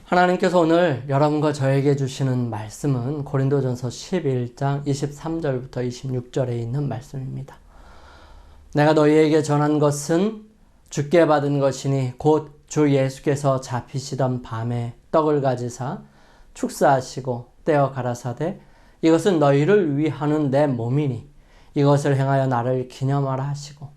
하나님께서 오늘 여러분과 저에게 주시는 말씀은 고린도전서 11장 23절부터 26절에 있는 말씀입니다. 내가 너희에게 전한 것은 주께 받은 것이니 곧 주 예수께서 잡히시던 밤에 떡을 가지사 축사하시고 떼어 가라사대 이것은 너희를 위하는 내 몸이니 이것을 행하여 나를 기념하라 하시고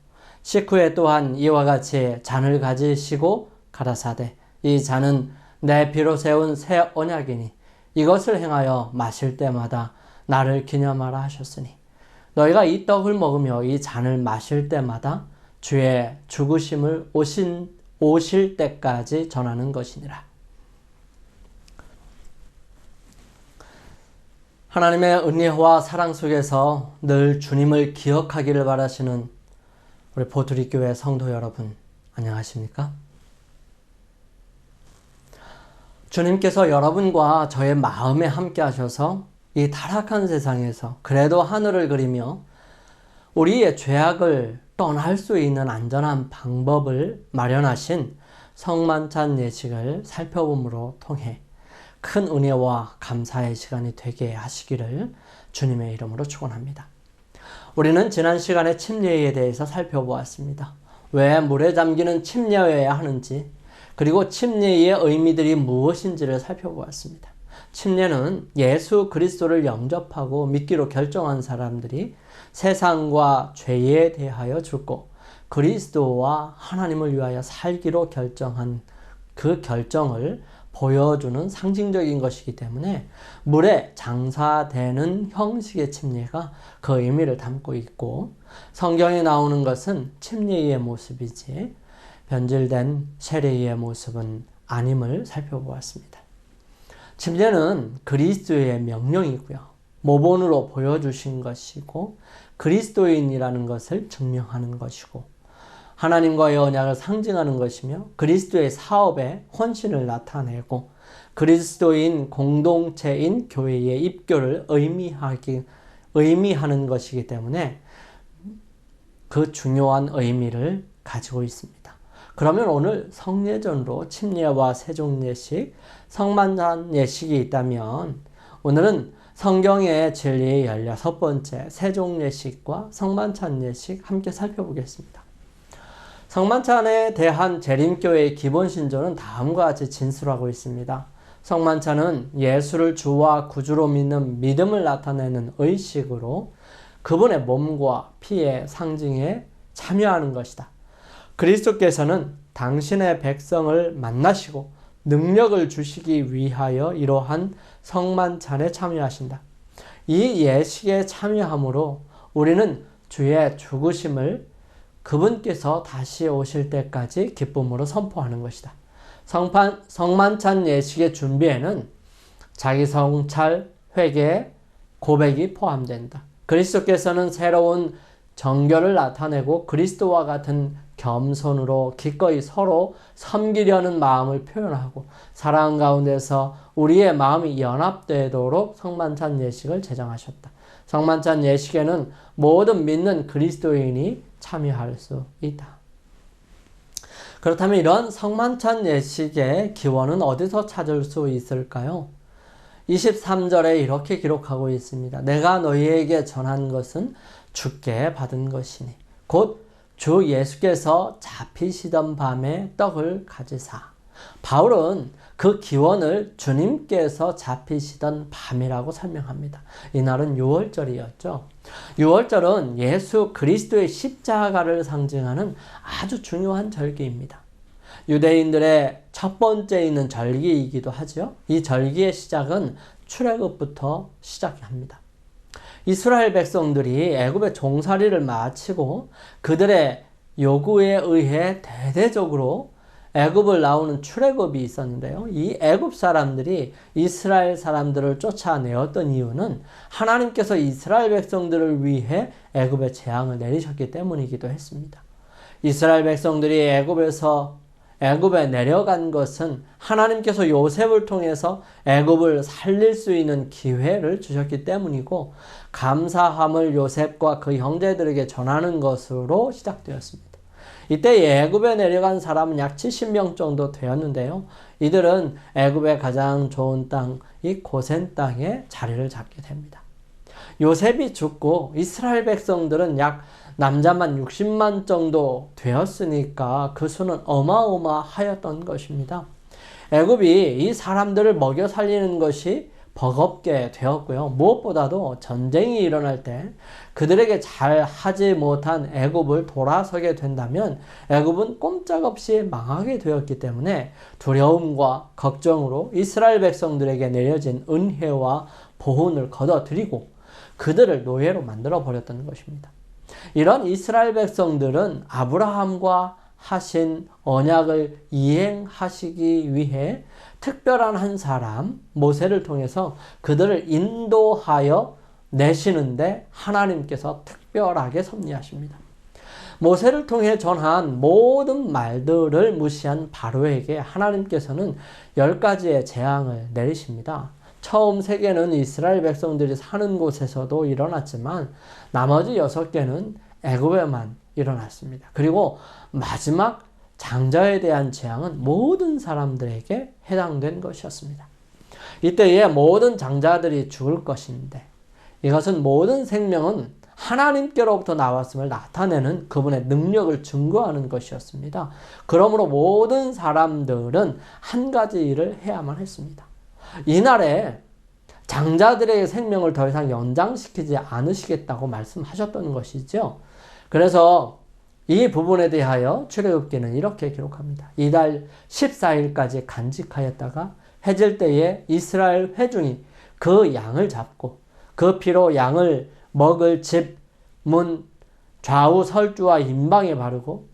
식후에 또한 이와 같이 잔을 가지시고 가라사대 이 잔은 내 피로 세운 새 언약이니 이것을 행하여 마실 때마다 나를 기념하라 하셨으니 너희가 이 떡을 먹으며 이 잔을 마실 때마다 주의 죽으심을 오실 때까지 전하는 것이니라. 하나님의 은혜와 사랑 속에서 늘 주님을 기억하기를 바라시는 우리 보두리교회 성도 여러분, 안녕하십니까? 주님께서 여러분과 저의 마음에 함께 하셔서 이 타락한 세상에서 그래도 하늘을 그리며 우리의 죄악을 떠날 수 있는 안전한 방법을 마련하신 성만찬 예식을 살펴봄으로 통해 큰 은혜와 감사의 시간이 되게 하시기를 주님의 이름으로 축원합니다. 우리는 지난 시간에 침례에 대해서 살펴보았습니다. 왜 물에 잠기는 침례여야 하는지, 그리고 침례의 의미들이 무엇인지를 살펴보았습니다. 침례는 예수 그리스도를 영접하고 믿기로 결정한 사람들이 세상과 죄에 대하여 죽고 그리스도와 하나님을 위하여 살기로 결정한 그 결정을 보여주는 상징적인 것이기 때문에 물에 장사되는 형식의 침례가 그 의미를 담고 있고, 성경에 나오는 것은 침례의 모습이지 변질된 세례의 모습은 아님을 살펴보았습니다. 침례는 그리스도의 명령이고요, 모본으로 보여주신 것이고 그리스도인이라는 것을 증명하는 것이고 하나님과의 언약을 상징하는 것이며 그리스도의 사업에 헌신을 나타내고 그리스도인 공동체인 교회의 입교를 의미하는 것이기 때문에 그 중요한 의미를 가지고 있습니다. 그러면 오늘 성례전으로 침례와 세종예식, 성만찬 예식이 있다면 오늘은 성경의 진리의 16번째 세종예식과 성만찬 예식 함께 살펴보겠습니다. 성만찬에 대한 재림교회의 기본 신조는 다음과 같이 진술하고 있습니다. 성만찬은 예수를 주와 구주로 믿는 믿음을 나타내는 의식으로 그분의 몸과 피의 상징에 참여하는 것이다. 그리스도께서는 당신의 백성을 만나시고 능력을 주시기 위하여 이러한 성만찬에 참여하신다. 이 예식에 참여함으로 우리는 주의 죽으심을 그분께서 다시 오실 때까지 기쁨으로 선포하는 것이다. 성만찬 예식의 준비에는 자기 성찰, 회개, 고백이 포함된다. 그리스도께서는 새로운 정결을 나타내고 그리스도와 같은 겸손으로 기꺼이 서로 섬기려는 마음을 표현하고 사랑 가운데서 우리의 마음이 연합되도록 성만찬 예식을 제정하셨다. 성만찬 예식에는 모든 믿는 그리스도인이 참여할 수 있다. 그렇다면 이런 성만찬 예식의 기원은 어디서 찾을 수 있을까요? 23절에 이렇게 기록하고 있습니다. 내가 너희에게 전한 것은 주께 받은 것이니 곧 주 예수께서 잡히시던 밤에 떡을 가지사. 바울은 그 기원을 주님께서 잡히시던 밤이라고 설명합니다. 이날은 6월절이었죠. 6월절은 예수 그리스도의 십자가를 상징하는 아주 중요한 절기입니다. 유대인들의 첫 번째 있는 절기이기도 하죠. 이 절기의 시작은 출애굽부터 시작합니다. 이스라엘 백성들이 애굽의 종살이를 마치고 그들의 요구에 의해 대대적으로 애굽을 나오는 출애굽이 있었는데요. 이 애굽 사람들이 이스라엘 사람들을 쫓아내었던 이유는 하나님께서 이스라엘 백성들을 위해 애굽의 재앙을 내리셨기 때문이기도 했습니다. 이스라엘 백성들이 애굽에 내려간 것은 하나님께서 요셉을 통해서 애굽을 살릴 수 있는 기회를 주셨기 때문이고 감사함을 요셉과 그 형제들에게 전하는 것으로 시작되었습니다. 이때 애굽에 내려간 사람은 약 70명 정도 되었는데요. 이들은 애굽의 가장 좋은 땅, 이 고센 땅에 자리를 잡게 됩니다. 요셉이 죽고 이스라엘 백성들은 약 남자만 60만 정도 되었으니까 그 수는 어마어마하였던 것입니다. 애굽이 이 사람들을 먹여 살리는 것이 버겁게 되었고요. 무엇보다도 전쟁이 일어날 때 그들에게 잘 하지 못한 애굽을 돌아서게 된다면 애굽은 꼼짝없이 망하게 되었기 때문에 두려움과 걱정으로 이스라엘 백성들에게 내려진 은혜와 보훈을 거둬들이고 그들을 노예로 만들어 버렸던 것입니다. 이런 이스라엘 백성들은 아브라함과 하신 언약을 이행하시기 위해 특별한 한 사람 모세를 통해서 그들을 인도하여 내시는데 하나님께서 특별하게 섭리하십니다. 모세를 통해 전한 모든 말들을 무시한 바로에게 하나님께서는 10가지의 재앙을 내리십니다. 처음 3개는 이스라엘 백성들이 사는 곳에서도 일어났지만 나머지 6개는 애굽에만 일어났습니다. 그리고 마지막 장자에 대한 재앙은 모든 사람들에게 해당된 것이었습니다. 이때에 모든 장자들이 죽을 것인데 이것은 모든 생명은 하나님께로부터 나왔음을 나타내는 그분의 능력을 증거하는 것이었습니다. 그러므로 모든 사람들은 한 가지 일을 해야만 했습니다. 이날에 장자들의 생명을 더 이상 연장시키지 않으시겠다고 말씀하셨던 것이죠. 그래서 이 부분에 대하여 출애굽기는 이렇게 기록합니다. 이달 14일까지 간직하였다가 해질 때에 이스라엘 회중이 그 양을 잡고 그 피로 양을 먹을 집, 문, 좌우 설주와 임방에 바르고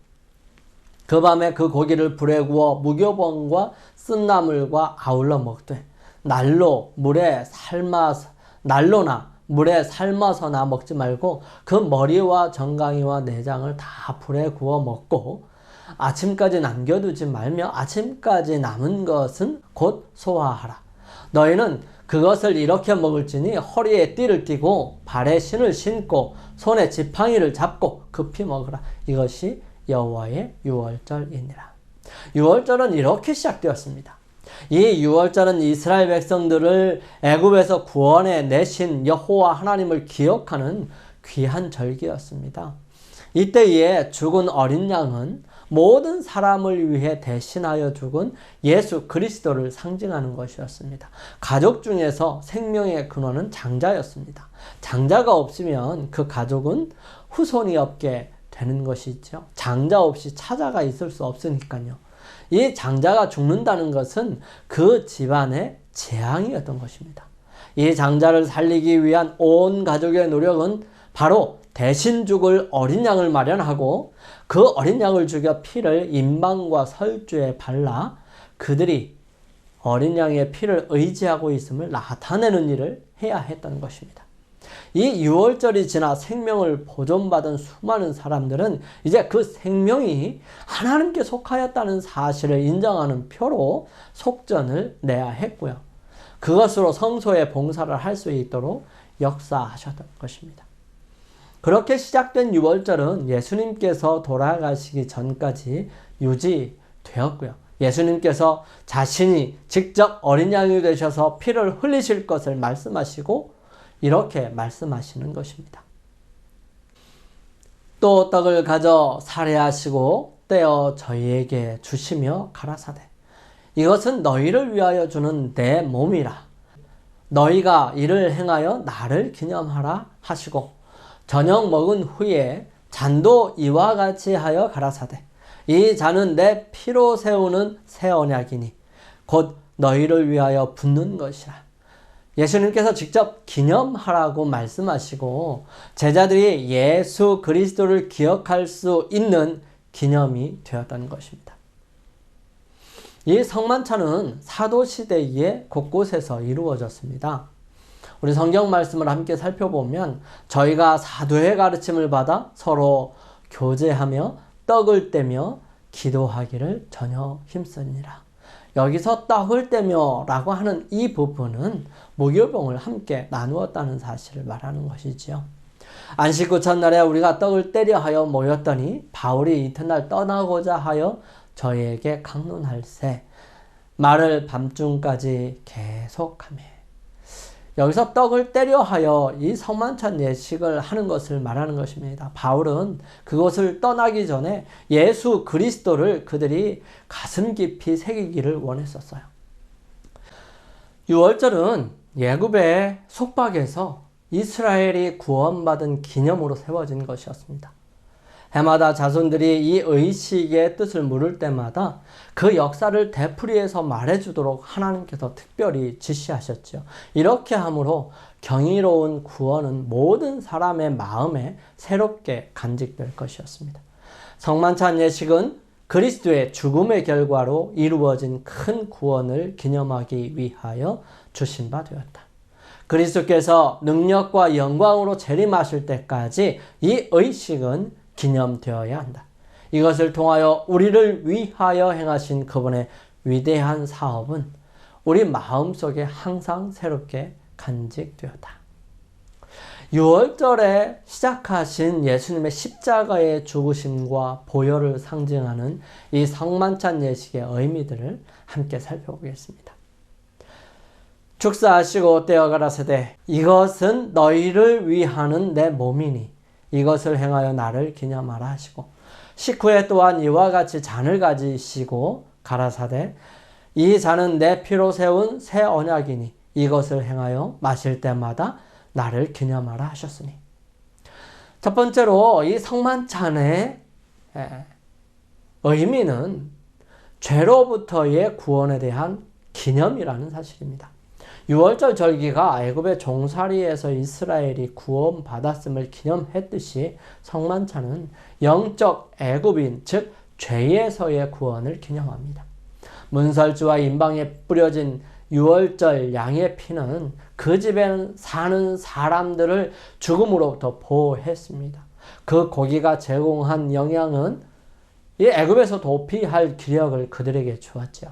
그 밤에 그 고기를 불에 구워 무교병과 쓴나물과 아울러 먹되 난로나 물에 삶아서나 먹지 말고 그 머리와 정강이와 내장을 다 불에 구워 먹고 아침까지 남겨두지 말며 아침까지 남은 것은 곧 소화하라. 너희는 그것을 이렇게 먹을지니 허리에 띠를 띠고 발에 신을 신고 손에 지팡이를 잡고 급히 먹으라. 이것이 여호와의 유월절이니라. 유월절은 이렇게 시작되었습니다. 이 유월절은 이스라엘 백성들을 애굽에서 구원해 내신 여호와 하나님을 기억하는 귀한 절기였습니다. 이때에 죽은 어린 양은 모든 사람을 위해 대신하여 죽은 예수 그리스도를 상징하는 것이었습니다. 가족 중에서 생명의 근원은 장자였습니다. 장자가 없으면 그 가족은 후손이 없게 되는 것이죠. 장자 없이 차자가 있을 수 없으니까요. 이 장자가 죽는다는 것은 그 집안의 재앙이었던 것입니다. 이 장자를 살리기 위한 온 가족의 노력은 바로 대신 죽을 어린 양을 마련하고 그 어린 양을 죽여 피를 임방과 설주에 발라 그들이 어린 양의 피를 의지하고 있음을 나타내는 일을 해야 했던 것입니다. 이 유월절이 지나 생명을 보존받은 수많은 사람들은 이제 그 생명이 하나님께 속하였다는 사실을 인정하는 표로 속전을 내야 했고요. 그것으로 성소에 봉사를 할 수 있도록 역사하셨던 것입니다. 그렇게 시작된 유월절은 예수님께서 돌아가시기 전까지 유지되었고요. 예수님께서 자신이 직접 어린 양이 되셔서 피를 흘리실 것을 말씀하시고 이렇게 말씀하시는 것입니다. 또 떡을 가져 살해하시고 떼어 저희에게 주시며 가라사대 이것은 너희를 위하여 주는 내 몸이라. 너희가 이를 행하여 나를 기념하라 하시고 저녁 먹은 후에 잔도 이와 같이 하여 가라사대 이 잔은 내 피로 세우는 새 언약이니 곧 너희를 위하여 붓는 것이라. 예수님께서 직접 기념하라고 말씀하시고 제자들이 예수 그리스도를 기억할 수 있는 기념이 되었던 것입니다. 이 성만찬은 사도시대에 곳곳에서 이루어졌습니다. 우리 성경 말씀을 함께 살펴보면 저희가 사도의 가르침을 받아 서로 교제하며 떡을 떼며 기도하기를 전혀 힘쓰니라. 여기서 떡을 떼며 라고 하는 이 부분은 무교병을 함께 나누었다는 사실을 말하는 것이지요. 안식 후 첫날에 우리가 떡을 떼려 하여 모였더니 바울이 이튿날 떠나고자 하여 저희에게 강론할세 말을 밤중까지 계속하며. 여기서 떡을 떼려 하여 이 성만찬 예식을 하는 것을 말하는 것입니다. 바울은 그곳을 떠나기 전에 예수 그리스도를 그들이 가슴 깊이 새기기를 원했었어요. 유월절은 애굽의 속박에서 이스라엘이 구원받은 기념으로 세워진 것이었습니다. 해마다 자손들이 이 의식의 뜻을 물을 때마다 그 역사를 되풀이해서 말해주도록 하나님께서 특별히 지시하셨죠. 이렇게 함으로 경이로운 구원은 모든 사람의 마음에 새롭게 간직될 것이었습니다. 성만찬 예식은 그리스도의 죽음의 결과로 이루어진 큰 구원을 기념하기 위하여 주신 바 되었다. 그리스도께서 능력과 영광으로 재림하실 때까지 이 의식은 기념되어야 한다. 이것을 통하여 우리를 위하여 행하신 그분의 위대한 사업은 우리 마음속에 항상 새롭게 간직되었다. 6월절에 시작하신 예수님의 십자가의 죽으심과 보혈을 상징하는 이 성만찬 예식의 의미들을 함께 살펴보겠습니다. 축사하시고 떼어 가라사대 이것은 너희를 위하는 내 몸이니 이것을 행하여 나를 기념하라 하시고 식후에 또한 이와 같이 잔을 가지시고 가라사대 이 잔은 내 피로 세운 새 언약이니 이것을 행하여 마실 때마다 나를 기념하라 하셨으니. 첫 번째로 이 성만찬의 의미는 죄로부터의 구원에 대한 기념이라는 사실입니다. 6월절 절기가 애굽의 종살이에서 이스라엘이 구원받았음을 기념했듯이 성만찬은 영적 애굽인 즉 죄에서의 구원을 기념합니다. 문설주와 임방에 뿌려진 6월절 양의 피는 그 집에 사는 사람들을 죽음으로부터 보호했습니다. 그 고기가 제공한 영양은 이 애굽에서 도피할 기력을 그들에게 주었죠.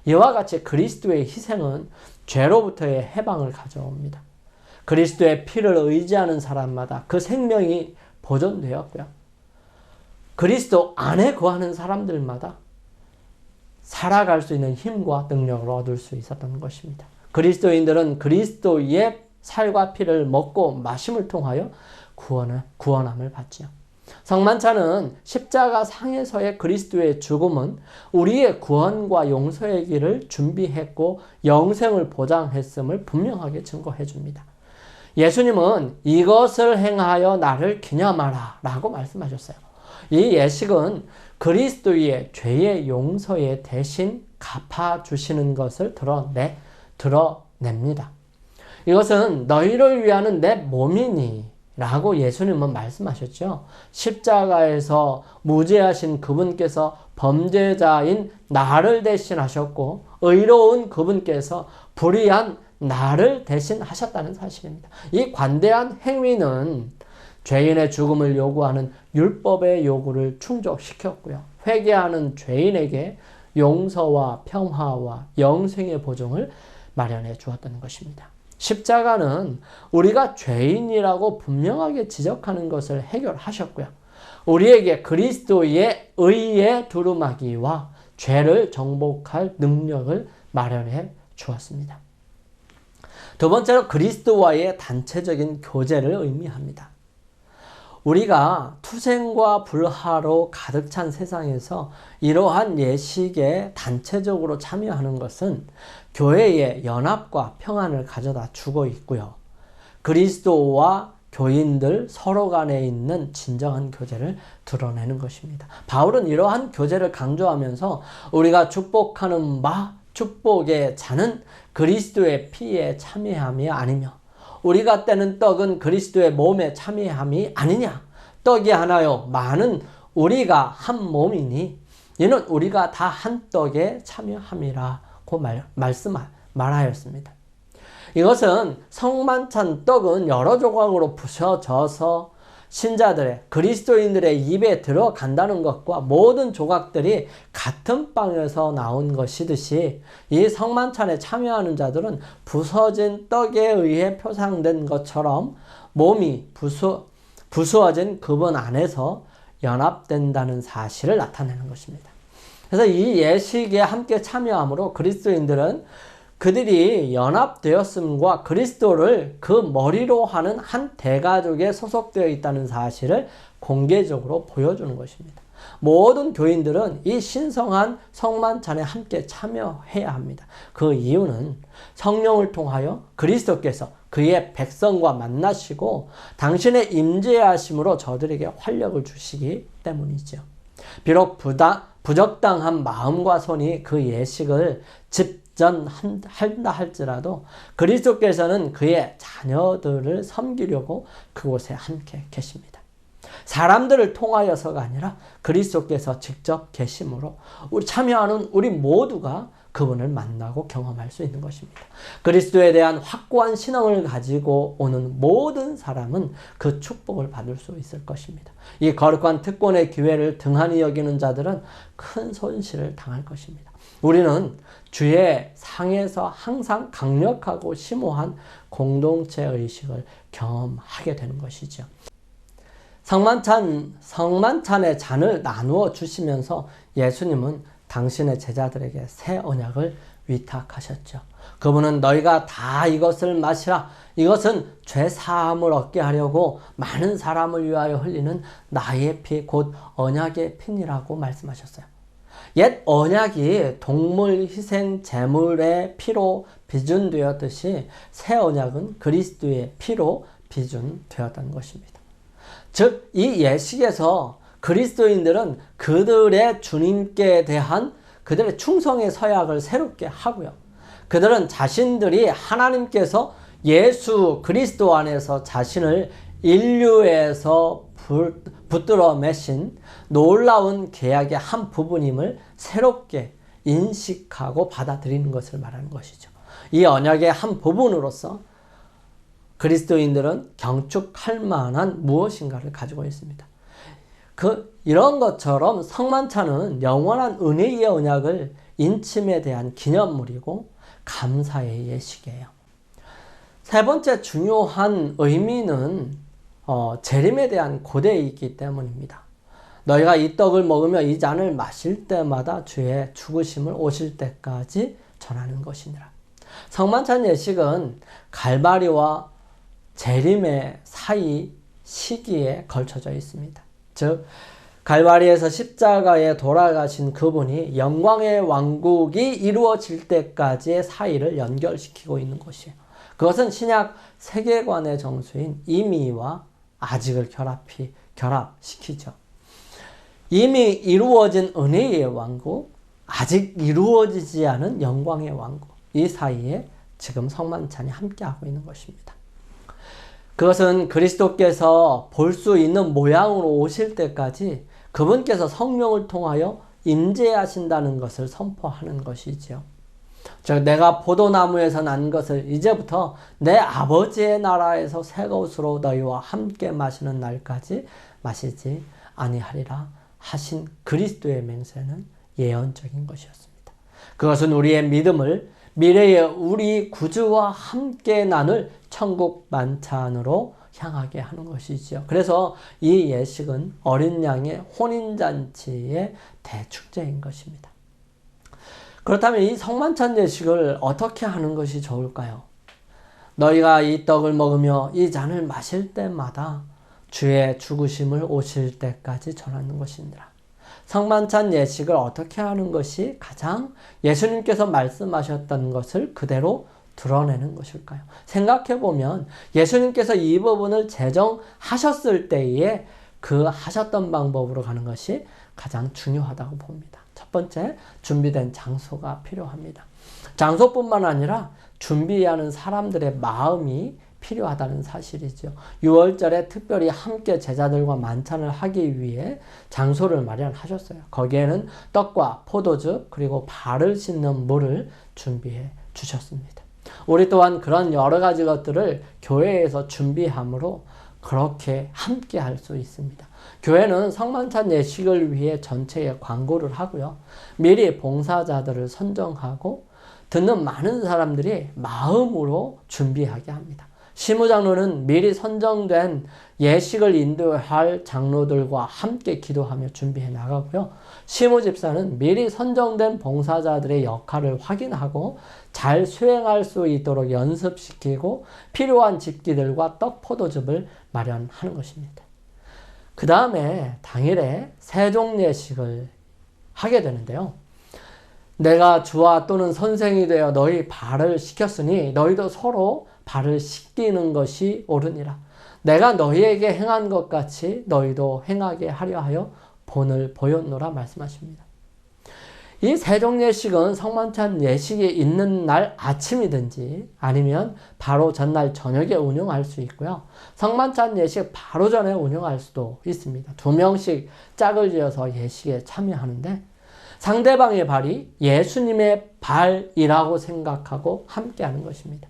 이와 같이 그리스도의 희생은 죄로부터의 해방을 가져옵니다. 그리스도의 피를 의지하는 사람마다 그 생명이 보존되었고요. 그리스도 안에 거하는 사람들마다 살아갈 수 있는 힘과 능력을 얻을 수 있었던 것입니다. 그리스도인들은 그리스도의 살과 피를 먹고 마심을 통하여 구원함을 받지요. 성만찬은 십자가 상에서의 그리스도의 죽음은 우리의 구원과 용서의 길을 준비했고 영생을 보장했음을 분명하게 증거해 줍니다. 예수님은 이것을 행하여 나를 기념하라 라고 말씀하셨어요. 이 예식은 그리스도의 죄의 용서에 대신 갚아주시는 것을 드러냅니다. 이것은 너희를 위하는 내 몸이니 라고 예수님은 말씀하셨죠. 십자가에서 무죄하신 그분께서 범죄자인 나를 대신하셨고 의로운 그분께서 불의한 나를 대신하셨다는 사실입니다. 이 관대한 행위는 죄인의 죽음을 요구하는 율법의 요구를 충족시켰고요. 회개하는 죄인에게 용서와 평화와 영생의 보증을 마련해 주었다는 것입니다. 십자가는 우리가 죄인이라고 분명하게 지적하는 것을 해결하셨고요. 우리에게 그리스도의 의의 두루마기와 죄를 정복할 능력을 마련해 주었습니다. 두 번째로 그리스도와의 단체적인 교제를 의미합니다. 우리가 투쟁과 불화로 가득 찬 세상에서 이러한 예식에 단체적으로 참여하는 것은 교회의 연합과 평안을 가져다 주고 있고요. 그리스도와 교인들 서로 간에 있는 진정한 교제를 드러내는 것입니다. 바울은 이러한 교제를 강조하면서 우리가 축복하는 바 축복의 잔은 그리스도의 피에 참여함이 아니며 우리가 떼는 떡은 그리스도의 몸에 참여함이 아니냐. 떡이 하나요 많은 우리가 한 몸이니 이는 우리가 다 한 떡에 참여함이라고 말하였습니다. 이것은 성만찬 떡은 여러 조각으로 부셔져서 신자들의 그리스도인들의 입에 들어간다는 것과 모든 조각들이 같은 빵에서 나온 것이듯이 이 성만찬에 참여하는 자들은 부서진 떡에 의해 표상된 것처럼 몸이 부수어진 그분 안에서 연합된다는 사실을 나타내는 것입니다. 그래서 이 예식에 함께 참여함으로 그리스도인들은 그들이 연합되었음과 그리스도를 그 머리로 하는 한 대가족에 소속되어 있다는 사실을 공개적으로 보여주는 것입니다. 모든 교인들은 이 신성한 성만찬에 함께 참여해야 합니다. 그 이유는 성령을 통하여 그리스도께서 그의 백성과 만나시고 당신의 임재하심으로 저들에게 활력을 주시기 때문이죠. 비록 부적당한 마음과 손이 그 예식을 집전한다 할지라도 그리스도께서는 그의 자녀들을 섬기려고 그곳에 함께 계십니다. 사람들을 통하여서가 아니라 그리스도께서 직접 계심으로 참여하는 우리 모두가 그분을 만나고 경험할 수 있는 것입니다. 그리스도에 대한 확고한 신앙을 가지고 오는 모든 사람은 그 축복을 받을 수 있을 것입니다. 이 거룩한 특권의 기회를 등한히 여기는 자들은 큰 손실을 당할 것입니다. 우리는 주의 상에서 항상 강력하고 심오한 공동체 의식을 경험하게 되는 것이죠. 성만찬의 잔을 나누어 주시면서 예수님은 당신의 제자들에게 새 언약을 위탁하셨죠. 그분은 너희가 다 이것을 마시라. 이것은 죄 사함을 얻게 하려고 많은 사람을 위하여 흘리는 나의 피, 곧 언약의 피니라고 말씀하셨어요. 옛 언약이 동물 희생 제물의 피로 비준되었듯이 새 언약은 그리스도의 피로 비준되었다는 것입니다. 즉, 이 예식에서 그리스도인들은 그들의 주님께 대한 그들의 충성의 서약을 새롭게 하고요. 그들은 자신들이 하나님께서 예수 그리스도 안에서 자신을 인류에서 붙들어 매신 놀라운 계약의 한 부분임을 새롭게 인식하고 받아들이는 것을 말하는 것이죠. 이 언약의 한 부분으로서 그리스도인들은 경축할 만한 무엇인가를 가지고 있습니다. 이런 것처럼 성만찬은 영원한 은혜의 언약을 인침에 대한 기념물이고 감사의 예식이에요. 세 번째 중요한 의미는 재림에 대한 고대이기 때문입니다. 너희가 이 떡을 먹으며 이 잔을 마실 때마다 주의 죽으심을 오실 때까지 전하는 것이니라. 성만찬 예식은 갈바리와 재림의 사이 시기에 걸쳐져 있습니다. 즉 갈바리에서 십자가에 돌아가신 그분이 영광의 왕국이 이루어질 때까지의 사이를 연결시키고 있는 것이에요. 그것은 신약 세계관의 정수인 이미와 아직을 결합시키죠. 이미 이루어진 은혜의 왕국, 아직 이루어지지 않은 영광의 왕국, 이 사이에 지금 성만찬이 함께하고 있는 것입니다. 그것은 그리스도께서 볼 수 있는 모양으로 오실 때까지 그분께서 성령을 통하여 임재하신다는 것을 선포하는 것이지요. 즉 내가 포도나무에서 난 것을 이제부터 내 아버지의 나라에서 새 것으로 너희와 함께 마시는 날까지 마시지 아니하리라 하신 그리스도의 맹세는 예언적인 것이었습니다. 그것은 우리의 믿음을 미래의 우리 구주와 함께 나눌 천국 만찬으로 향하게 하는 것이지요. 그래서 이 예식은 어린 양의 혼인잔치의 대축제인 것입니다. 그렇다면 이 성만찬 예식을 어떻게 하는 것이 좋을까요? 너희가 이 떡을 먹으며 이 잔을 마실 때마다 주의 죽으심을 오실 때까지 전하는 것이니라. 성만찬 예식을 어떻게 하는 것이 가장 예수님께서 말씀하셨던 것을 그대로 드러내는 것일까요? 생각해보면 예수님께서 이 부분을 제정하셨을 때에 그 하셨던 방법으로 가는 것이 가장 중요하다고 봅니다. 첫 번째, 준비된 장소가 필요합니다. 장소뿐만 아니라 준비하는 사람들의 마음이 필요하다는 사실이죠. 6월절에 특별히 함께 제자들과 만찬을 하기 위해 장소를 마련하셨어요. 거기에는 떡과 포도주 그리고 발을 씻는 물을 준비해 주셨습니다. 우리 또한 그런 여러 가지 것들을 교회에서 준비함으로 그렇게 함께 할 수 있습니다. 교회는 성만찬 예식을 위해 전체에 광고를 하고요. 미리 봉사자들을 선정하고 듣는 많은 사람들이 마음으로 준비하게 합니다. 시무장로는 미리 선정된 예식을 인도할 장로들과 함께 기도하며 준비해 나가고요. 시무집사는 미리 선정된 봉사자들의 역할을 확인하고 잘 수행할 수 있도록 연습시키고 필요한 집기들과 떡, 포도즙을 마련하는 것입니다. 그 다음에 당일에 세종예식을 하게 되는데요. 내가 주와 또는 선생이 되어 너희 발을 씻겼으니 너희도 서로 발을 씻기는 것이 옳으니라. 내가 너희에게 행한 것 같이 너희도 행하게 하려 하여 본을 보였노라 말씀하십니다. 이 세종예식은 성만찬 예식이 있는 날 아침이든지 아니면 바로 전날 저녁에 운영할 수 있고요. 성만찬 예식 바로 전에 운영할 수도 있습니다. 2명씩 짝을 지어서 예식에 참여하는데 상대방의 발이 예수님의 발이라고 생각하고 함께하는 것입니다.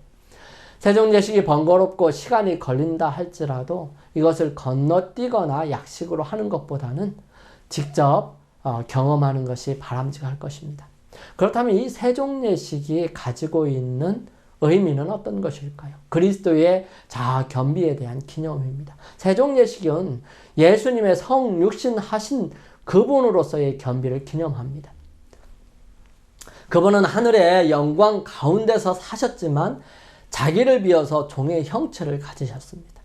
세종예식이 번거롭고 시간이 걸린다 할지라도 이것을 건너뛰거나 약식으로 하는 것보다는 직접 경험하는 것이 바람직할 것입니다. 그렇다면 이 세종예식이 가지고 있는 의미는 어떤 것일까요? 그리스도의 자아 겸비에 대한 기념입니다. 세종예식은 예수님의 성육신하신 그분으로서의 겸비를 기념합니다. 그분은 하늘의 영광 가운데서 사셨지만 자기를 비워서 종의 형체를 가지셨습니다.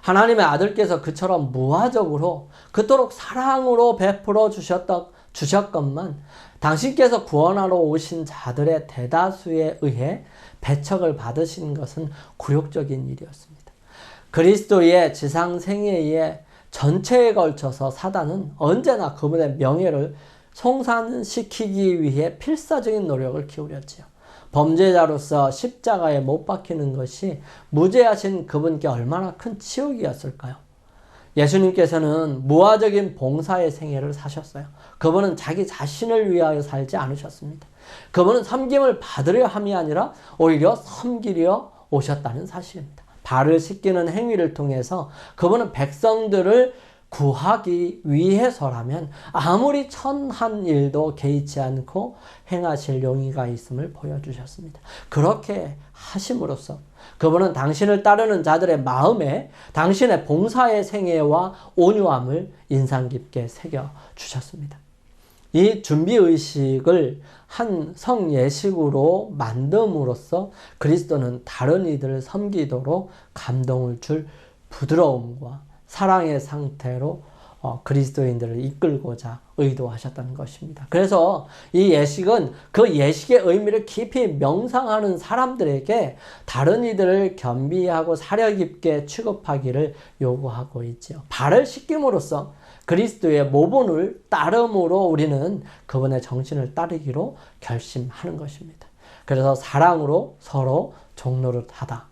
하나님의 아들께서 그처럼 무화적으로 그토록 사랑으로 베풀어 주셨건만 당신께서 구원하러 오신 자들의 대다수에 의해 배척을 받으신 것은 굴욕적인 일이었습니다. 그리스도의 지상생애에 전체에 걸쳐서 사단은 언제나 그분의 명예를 송산시키기 위해 필사적인 노력을 기울였지요. 범죄자로서 십자가에 못 박히는 것이 무죄하신 그분께 얼마나 큰 치욕이었을까요? 예수님께서는 무화적인 봉사의 생애를 사셨어요. 그분은 자기 자신을 위하여 살지 않으셨습니다. 그분은 섬김을 받으려 함이 아니라 오히려 섬기려 오셨다는 사실입니다. 발을 씻기는 행위를 통해서 그분은 백성들을 구하기 위해서라면 아무리 천한 일도 개의치 않고 행하실 용의가 있음을 보여주셨습니다. 그렇게 하심으로써 그분은 당신을 따르는 자들의 마음에 당신의 봉사의 생애와 온유함을 인상 깊게 새겨주셨습니다. 이 준비의식을 한 성예식으로 만듦으로써 그리스도는 다른 이들을 섬기도록 감동을 줄 부드러움과 사랑의 상태로 그리스도인들을 이끌고자 의도하셨다는 것입니다. 그래서 이 예식은 그 예식의 의미를 깊이 명상하는 사람들에게 다른 이들을 겸비하고 사려 깊게 취급하기를 요구하고 있지요. 발을 씻김으로써 그리스도의 모본을 따름으로 우리는 그분의 정신을 따르기로 결심하는 것입니다. 그래서 사랑으로 서로 종노릇하라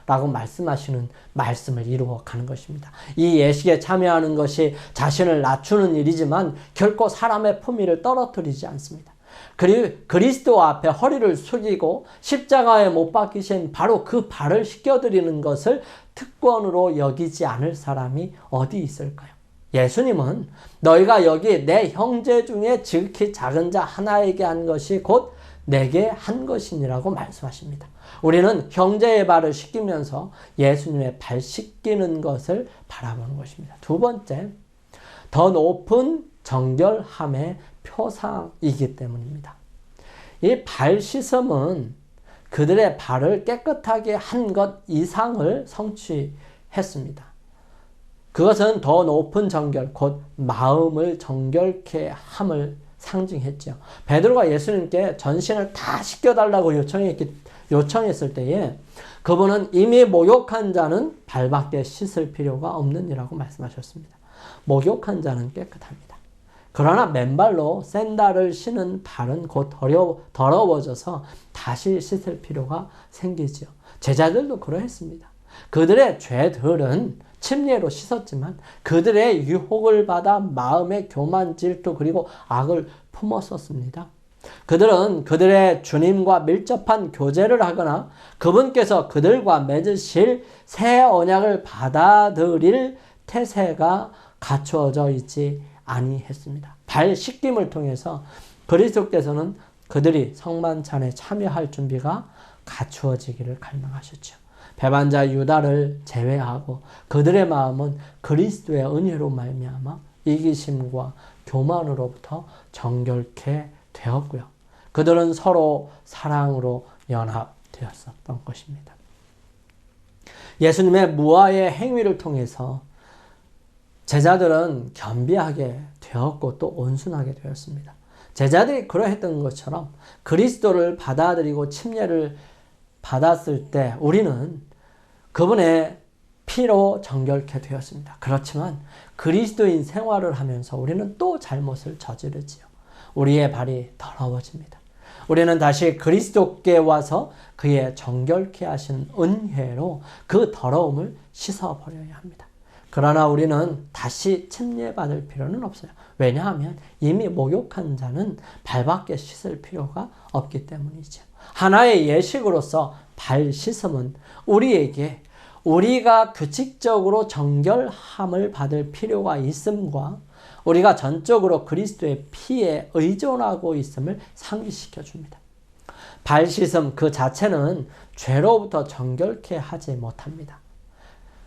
라고 말씀하시는 말씀을 이루어 가는 것입니다. 이 예식에 참여하는 것이 자신을 낮추는 일이지만 결코 사람의 품위를 떨어뜨리지 않습니다. 그리스도 앞에 허리를 숙이고 십자가에 못 박히신 바로 그 발을 씻겨드리는 것을 특권으로 여기지 않을 사람이 어디 있을까요? 예수님은 너희가 여기 내 형제 중에 지극히 작은 자 하나에게 한 것이 곧 내게 한 것이니라고 말씀하십니다. 우리는 형제의 발을 씻기면서 예수님의 발 씻기는 것을 바라보는 것입니다. 두 번째, 더 높은 정결함의 표상이기 때문입니다. 이 발 씻음은 그들의 발을 깨끗하게 한 것 이상을 성취했습니다. 그것은 더 높은 정결, 곧 마음을 정결케 함을 상징했죠. 베드로가 예수님께 전신을 다 씻겨달라고 요청했을 때에 그분은 이미 목욕한 자는 발밖에 씻을 필요가 없느니라고 말씀하셨습니다. 목욕한 자는 깨끗합니다. 그러나 맨발로 샌들을 신은 발은 곧 더러워져서 다시 씻을 필요가 생기죠. 제자들도 그러했습니다. 그들의 죄들은 침례로 씻었지만 그들의 유혹을 받아 마음의 교만, 질투 그리고 악을 품었었습니다. 그들은 그들의 주님과 밀접한 교제를 하거나 그분께서 그들과 맺으실 새 언약을 받아들일 태세가 갖추어져 있지 아니했습니다. 발 씻김을 통해서 그리스도께서는 그들이 성만찬에 참여할 준비가 갖추어지기를 갈망하셨죠. 배반자 유다를 제외하고 그들의 마음은 그리스도의 은혜로 말미암아 이기심과 교만으로부터 정결케 되었고요. 그들은 서로 사랑으로 연합되었었던 것입니다. 예수님의 무아의 행위를 통해서 제자들은 겸비하게 되었고 또 온순하게 되었습니다. 제자들이 그러했던 것처럼 그리스도를 받아들이고 침례를 받았을 때 우리는 그분의 피로 정결케 되었습니다. 그렇지만 그리스도인 생활을 하면서 우리는 또 잘못을 저지르지요. 우리의 발이 더러워집니다. 우리는 다시 그리스도께 와서 그의 정결케 하신 은혜로 그 더러움을 씻어버려야 합니다. 그러나 우리는 다시 침례받을 필요는 없어요. 왜냐하면 이미 목욕한 자는 발밖에 씻을 필요가 없기 때문이죠. 하나의 예식으로서 발 씻음은 우리에게 우리가 규칙적으로 정결함을 받을 필요가 있음과 우리가 전적으로 그리스도의 피에 의존하고 있음을 상기시켜 줍니다. 발 씻음 그 자체는 죄로부터 정결케 하지 못합니다.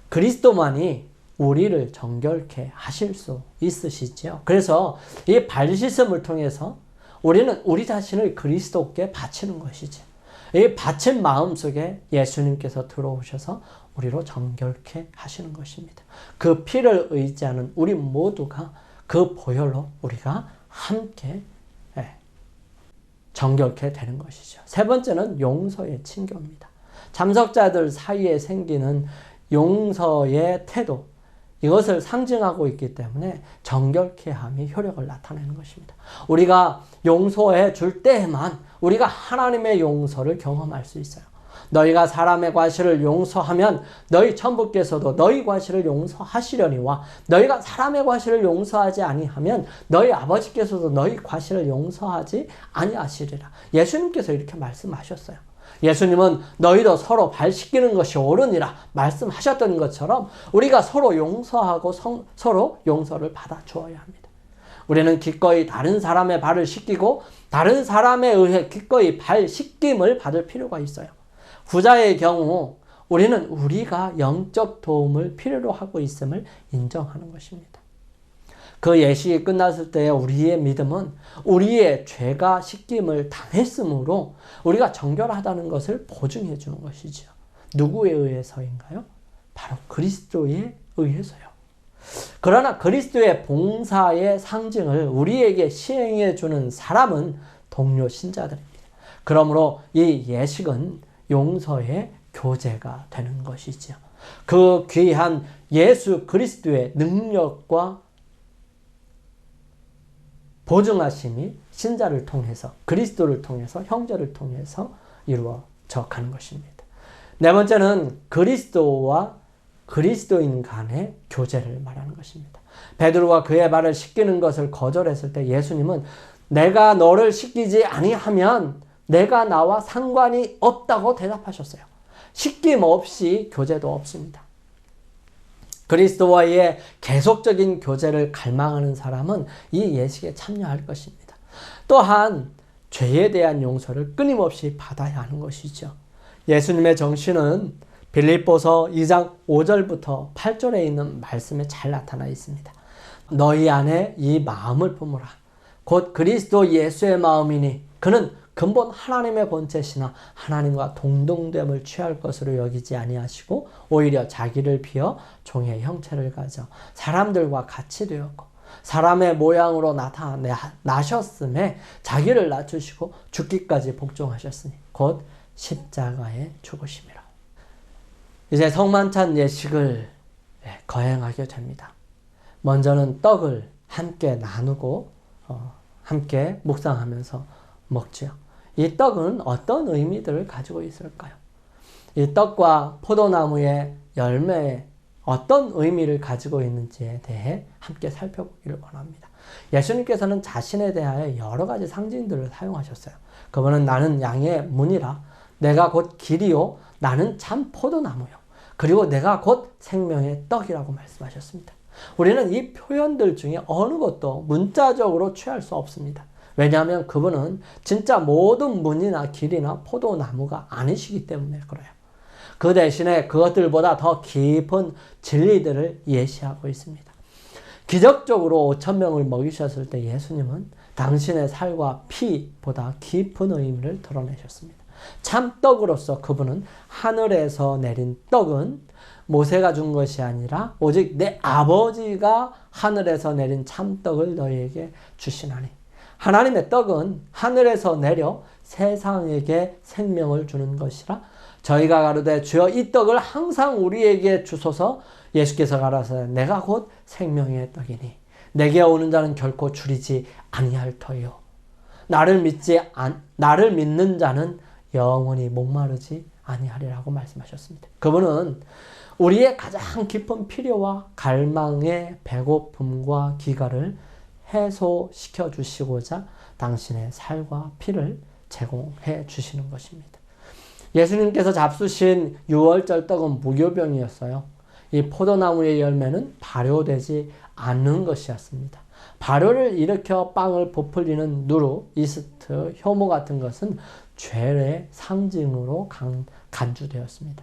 그리스도만이 우리를 정결케 하실 수 있으시죠. 그래서 이 발 씻음을 통해서 우리는 우리 자신을 그리스도께 바치는 것이죠. 이 바친 마음 속에 예수님께서 들어오셔서 우리로 정결케 하시는 것입니다. 그 피를 의지하는 우리 모두가 그 보혈로 우리가 함께 정결케 되는 것이죠. 세 번째는 용서의 친교입니다. 참석자들 사이에 생기는 용서의 태도, 이것을 상징하고 있기 때문에 정결케 함이 효력을 나타내는 것입니다. 우리가 용서해 줄 때에만 우리가 하나님의 용서를 경험할 수 있어요. 너희가 사람의 과실을 용서하면 너희 천부께서도 너희 과실을 용서하시려니와 너희가 사람의 과실을 용서하지 아니하면 너희 아버지께서도 너희 과실을 용서하지 아니하시리라. 예수님께서 이렇게 말씀하셨어요. 예수님은 너희도 서로 발 씻기는 것이 옳으니라 말씀하셨던 것처럼 우리가 서로 용서하고 서로 용서를 받아 주어야 합니다. 우리는 기꺼이 다른 사람의 발을 씻기고 다른 사람에 의해 기꺼이 발 씻김을 받을 필요가 있어요. 후자의 경우 우리는 우리가 영적 도움을 필요로 하고 있음을 인정하는 것입니다. 그 예식이 끝났을 때 우리의 믿음은 우리의 죄가 씻김을 당했으므로 우리가 정결하다는 것을 보증해 주는 것이죠. 누구에 의해서인가요? 바로 그리스도에 의해서요. 그러나 그리스도의 봉사의 상징을 우리에게 시행해 주는 사람은 동료 신자들입니다. 그러므로 이 예식은 용서의 교제가 되는 것이죠. 그 귀한 예수 그리스도의 능력과 보증하심이 신자를 통해서 그리스도를 통해서 형제를 통해서 이루어져 가는 것입니다. 네 번째는 그리스도와 그리스도인 간의 교제를 말하는 것입니다. 베드로가 그의 발을 씻기는 것을 거절했을 때 예수님은 내가 너를 씻기지 아니하면 내가 나와 상관이 없다고 대답하셨어요. 씻김 없이 교제도 없습니다. 그리스도와의 계속적인 교제를 갈망하는 사람은 이 예식에 참여할 것입니다. 또한 죄에 대한 용서를 끊임없이 받아야 하는 것이죠. 예수님의 정신은 빌립보서 2장 5절부터 8절에 있는 말씀에 잘 나타나 있습니다. 너희 안에 이 마음을 품으라. 곧 그리스도 예수의 마음이니 그는 근본 하나님의 본체시나 하나님과 동등됨을 취할 것으로 여기지 아니하시고 오히려 자기를 비어 종의 형체를 가져 사람들과 같이 되었고 사람의 모양으로 나셨음에 자기를 낮추시고 죽기까지 복종하셨으니 곧 십자가에 죽으심이라. 이제 성만찬 예식을 거행하게 됩니다. 먼저는 떡을 함께 나누고 함께 묵상하면서 먹지요. 이 떡은 어떤 의미들을 가지고 있을까요? 이 떡과 포도나무의 열매에 어떤 의미를 가지고 있는지에 대해 함께 살펴보기를 원합니다. 예수님께서는 자신에 대하여 여러 가지 상징들을 사용하셨어요. 그분은 나는 양의 문이라 내가 곧 길이요 나는 참 포도나무요 그리고 내가 곧 생명의 떡이라고 말씀하셨습니다. 우리는 이 표현들 중에 어느 것도 문자적으로 취할 수 없습니다. 왜냐하면 그분은 진짜 모든 문이나 길이나 포도나무가 아니시기 때문에 그래요. 그 대신에 그것들보다 더 깊은 진리들을 예시하고 있습니다. 기적적으로 5,000명을 먹이셨을 때 예수님은 당신의 살과 피보다 깊은 의미를 드러내셨습니다. 참떡으로서 그분은 하늘에서 내린 떡은 모세가 준 것이 아니라 오직 내 아버지가 하늘에서 내린 참떡을 너희에게 주시나니. 하나님의 떡은 하늘에서 내려 세상에게 생명을 주는 것이라 저희가 가로되 주여 이 떡을 항상 우리에게 주소서. 예수께서 가라사대 내가 곧 생명의 떡이니 내게 오는 자는 결코 줄이지 아니할 터요. 나를 믿는 자는 영원히 목마르지 아니하리라고 말씀하셨습니다. 그분은 우리의 가장 깊은 필요와 갈망의 배고픔과 기갈을 해소시켜 주시고자 당신의 살과 피를 제공해 주시는 것입니다. 예수님께서 잡수신 유월절 떡은 무교병이었어요. 이 포도나무의 열매는 발효되지 않는 것이었습니다. 발효를 일으켜 빵을 부풀리는 누루, 이스트, 효모 같은 것은 죄의 상징으로 간주되었습니다.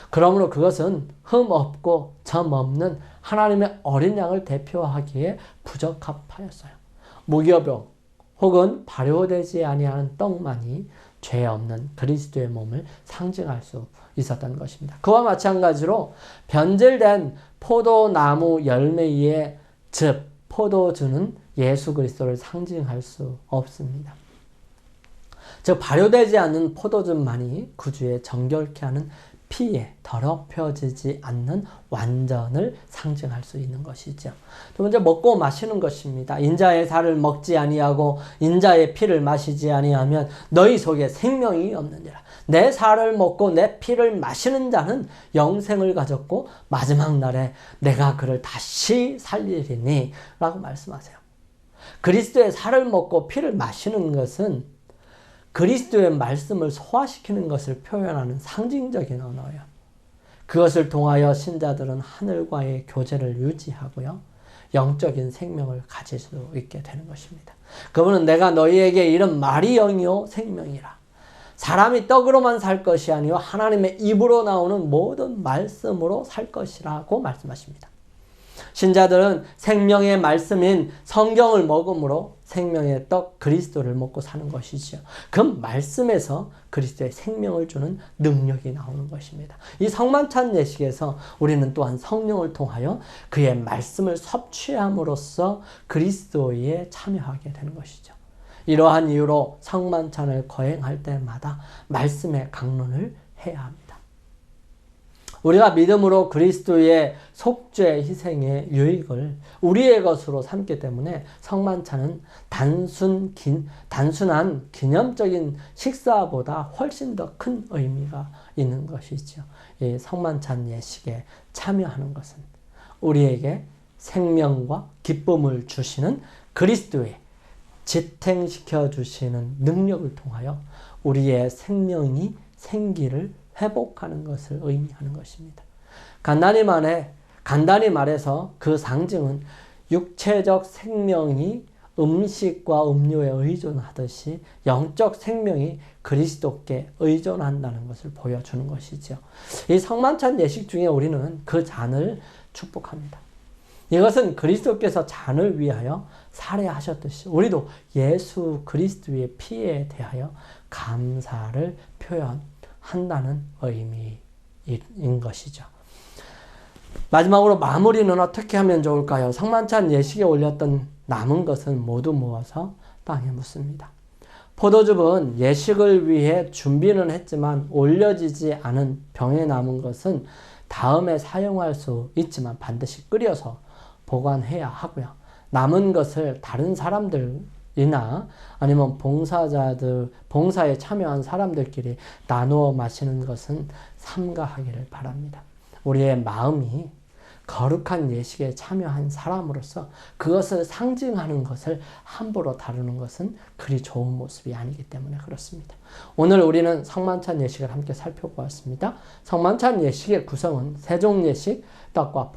그러므로 그것은 흠 없고 점 없는 하나님의 어린 양을 대표하기에 부적합하였어요. 무교병 혹은 발효되지 아니하는 떡만이 죄 없는 그리스도의 몸을 상징할 수 있었던 것입니다. 그와 마찬가지로 변질된 포도나무 열매 위에 즙, 포도주는 예수 그리스도를 상징할 수 없습니다. 즉 발효되지 않는 포도즙만이 구주의 정결케 하는 피에 더럽혀지지 않는 완전을 상징할 수 있는 것이죠. 두 번째, 먹고 마시는 것입니다. 인자의 살을 먹지 아니하고 인자의 피를 마시지 아니하면 너희 속에 생명이 없느니라. 내 살을 먹고 내 피를 마시는 자는 영생을 가졌고 마지막 날에 내가 그를 다시 살리리니 라고 말씀하세요. 그리스도의 살을 먹고 피를 마시는 것은 그리스도의 말씀을 소화시키는 것을 표현하는 상징적인 언어예요. 그것을 통하여 신자들은 하늘과의 교제를 유지하고요. 영적인 생명을 가질 수 있게 되는 것입니다. 그분은 내가 너희에게 이른 말이 영이요 생명이라. 사람이 떡으로만 살 것이 아니요 하나님의 입으로 나오는 모든 말씀으로 살 것이라고 말씀하십니다. 신자들은 생명의 말씀인 성경을 먹음으로 생명의 떡 그리스도를 먹고 사는 것이죠. 그 말씀에서 그리스도의 생명을 주는 능력이 나오는 것입니다. 이 성만찬 예식에서 우리는 또한 성령을 통하여 그의 말씀을 섭취함으로써 그리스도에 참여하게 되는 것이죠. 이러한 이유로 성만찬을 거행할 때마다 말씀의 강론을 해야 합니다. 우리가 믿음으로 그리스도의 속죄 희생의 유익을 우리의 것으로 삼기 때문에 성만찬은 단순한 기념적인 식사보다 훨씬 더 큰 의미가 있는 것이죠. 이 성만찬 예식에 참여하는 것은 우리에게 생명과 기쁨을 주시는 그리스도의 지탱시켜 주시는 능력을 통하여 우리의 생명이 생기를 회복하는 것을 의미하는 것입니다. 간단히 말해서 그 상징은 육체적 생명이 음식과 음료에 의존하듯이 영적 생명이 그리스도께 의존한다는 것을 보여주는 것이죠. 이 성만찬 예식 중에 우리는 그 잔을 축복합니다. 이것은 그리스도께서 잔을 위하여 살해하셨듯이 우리도 예수 그리스도의 피에 대하여 감사를 표현한다는 의미인 것이죠. 마지막으로 마무리는 어떻게 하면 좋을까요? 성만찬 예식에 올렸던 남은 것은 모두 모아서 땅에 묻습니다. 포도즙은 예식을 위해 준비는 했지만 올려지지 않은 병에 남은 것은 다음에 사용할 수 있지만 반드시 끓여서 보관해야 하고요. 남은 것을 다른 사람들이나 아니면 봉사에 참여한 사람들끼리 나누어 마시는 것은 삼가하기를 바랍니다. 우리의 마음이 거룩한 예식에 참여한 사람으로서 그것을 상징하는 것을 함부로 다루는 것은 그리 좋은 모습이 아니기 때문에 그렇습니다. 오늘 우리는 성만찬 예식을 함께 살펴보았습니다. 성만찬 예식의 구성은 세종 예식, 떡과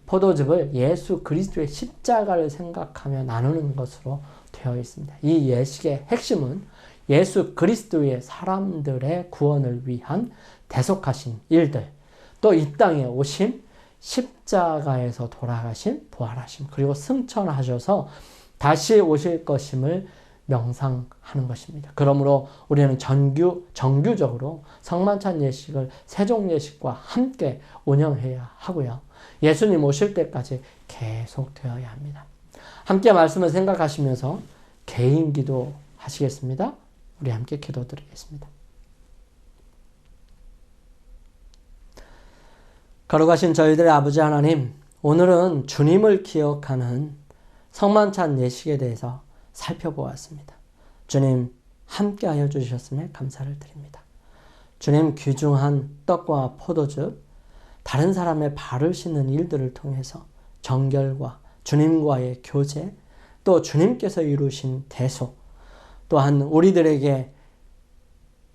포도즙을 예수 그리스도의 십자가를 생각하며 나누는 것으로 되어 되어 있습니다. 이 예식의 핵심은 예수 그리스도의 사람들의 구원을 위한 대속하신 일들, 또 이 땅에 오심, 십자가에서 돌아가심, 부활하심, 그리고 승천하셔서 다시 오실 것임을 명상하는 것입니다. 그러므로 우리는 정규적으로 성만찬 예식을 세종 예식과 함께 운영해야 하고요. 예수님 오실 때까지 계속되어야 합니다. 함께 말씀을 생각하시면서 개인 기도 하시겠습니다. 우리 함께 기도드리겠습니다. 거룩하신 저희들의 아버지 하나님, 오늘은 주님을 기억하는 성만찬 예식에 대해서 살펴보았습니다. 주님 함께하여 주셨음에 감사를 드립니다. 주님 귀중한 떡과 포도즙, 다른 사람의 발을 씻는 일들을 통해서 정결과 주님과의 교제, 또 주님께서 이루신 대속, 또한 우리들에게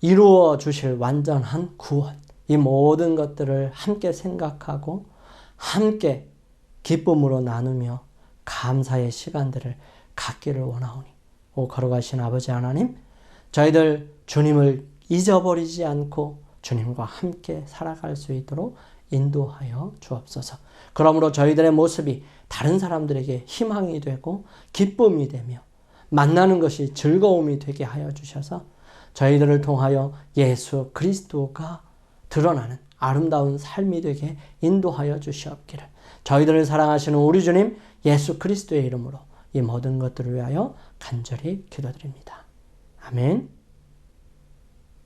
이루어 주실 완전한 구원, 이 모든 것들을 함께 생각하고 함께 기쁨으로 나누며 감사의 시간들을 갖기를 원하오니, 오 거룩하신 아버지 하나님, 저희들 주님을 잊어버리지 않고 주님과 함께 살아갈 수 있도록 인도하여 주옵소서. 그러므로 저희들의 모습이 다른 사람들에게 희망이 되고 기쁨이 되며 만나는 것이 즐거움이 되게 하여 주셔서 저희들을 통하여 예수 그리스도가 드러나는 아름다운 삶이 되게 인도하여 주시옵기를 저희들을 사랑하시는 우리 주님 예수 그리스도의 이름으로 이 모든 것들을 위하여 간절히 기도드립니다. 아멘.